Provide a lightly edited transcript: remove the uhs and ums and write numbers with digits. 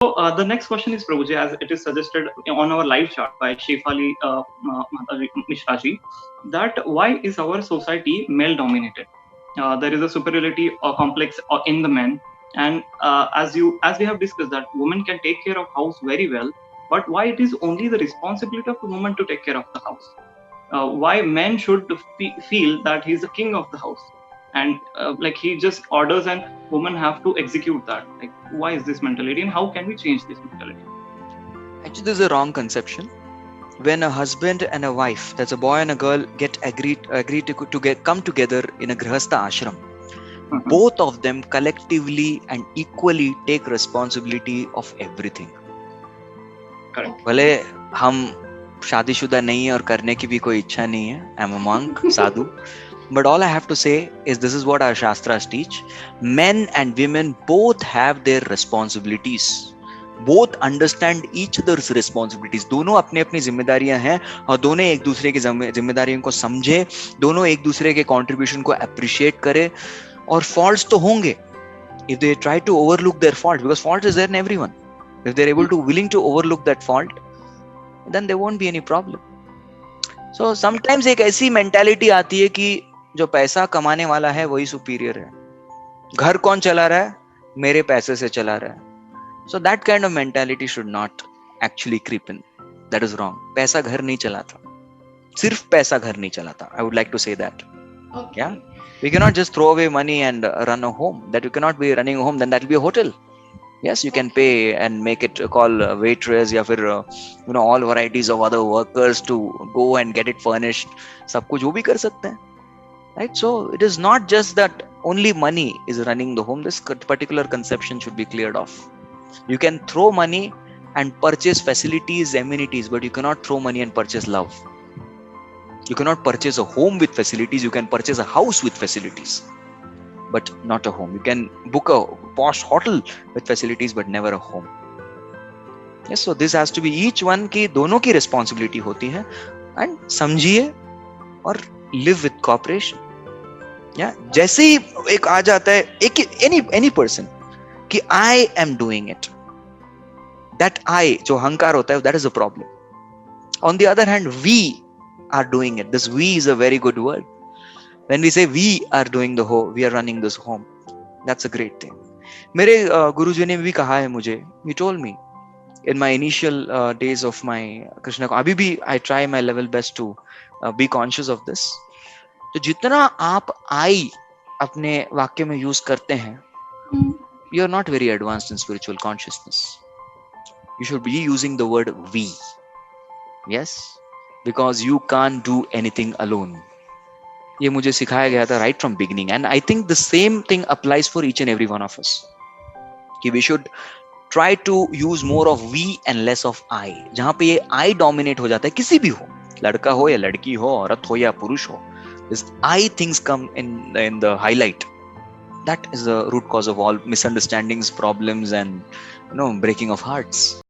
So the next question is, Prabhuji, as it is suggested on our live chart by Shefali Mishra ji, that why is our society male dominated? There is a superiority complex in the men, and as we have discussed that women can take care of house very well, but why it is only the responsibility of the woman to take care of the house? Why men should feel that he's the king of the house, and like he just orders and women have to execute that? Like, why is this mentality, and how can we change this mentality? Actually, this is a wrong conception. When a husband and a wife, that's a boy and a girl, get agree to get come together in a grihastha ashram, Mhm. both of them collectively and equally take responsibility of everything. Correct. भले हम शादीशुदा नहीं है और करने की भी कोई इच्छा नहीं है, I am a monk, sadhu, but all I have to say is this is what our shastras teach. Men and women both have their responsibilities. Both understand each other's responsibilities. दोनों अपनी अपनी जिम्मेदारियां हैं और दोनों एक दूसरे की जिम्मेदारियों को समझे, दोनों एक दूसरे के कंट्रीब्यूशन को अप्रिशिएट करे. और फॉल्ट्स तो होंगे. If they try to overlook their fault, because fault is there in everyone, if they're able to willing to overlook that fault, then there won't be any problem. So sometimes एक ऐसी mentality आती है कि जो पैसा कमाने वाला है वही superior है. घर कौन चला रहा है? मेरे पैसे से चला रहा है. So that kind of mentality should not actually creep in. That is wrong. पैसा घर नहीं चलाता. सिर्फ पैसा घर नहीं चलाता. I would like to say that. Okay. Yeah. We cannot just throw away money and run a home. That you cannot be running a home, then that will be a hotel. Yes, you can pay and make it call waitress या फिर all varieties of other workers to go and get it furnished. सब कुछ वो भी कर सकते हैं. Right? So it is not just that only money is running the home. This particular conception should be cleared off. You can throw money and purchase facilities, amenities, but you cannot throw money and purchase love. You cannot purchase a home with facilities. You can purchase a house with facilities, but not a home. You can book a posh hotel with facilities, but never a home. Yes, so this has to be each one की दोनों की responsibility होती है, and समझिए और live with cooperation. Yeah, जैसे ही एक आ जाता है एक any person कि I am doing it, that I जो अहंकार होता है, that is a problem. On the other hand, we are doing it. This we is a very good word. When we say we are doing the home, we are running this home. That's a great thing. मेरे गुरुजी ने भी कहा है मुझे, he told me in my initial days of my Krishna, अभी भी I try my level best to be conscious of this. तो जितना आप I अपने वाक्य में यूज करते हैं, you are not very advanced in spiritual consciousness. You should be using the word we. Yes, because you can't do anything alone. ये मुझे सिखाया गया था right from beginning, and I think the same thing applies for each and every one of us. कि we should try to use more of we and less of I. जहाँ पे ये I dominate हो जाता है, किसी भी हो, लड़का हो या लड़की हो, औरत हो या पुरुष हो, this I things come in the highlight. That is the root cause of all misunderstandings, problems, and breaking of hearts.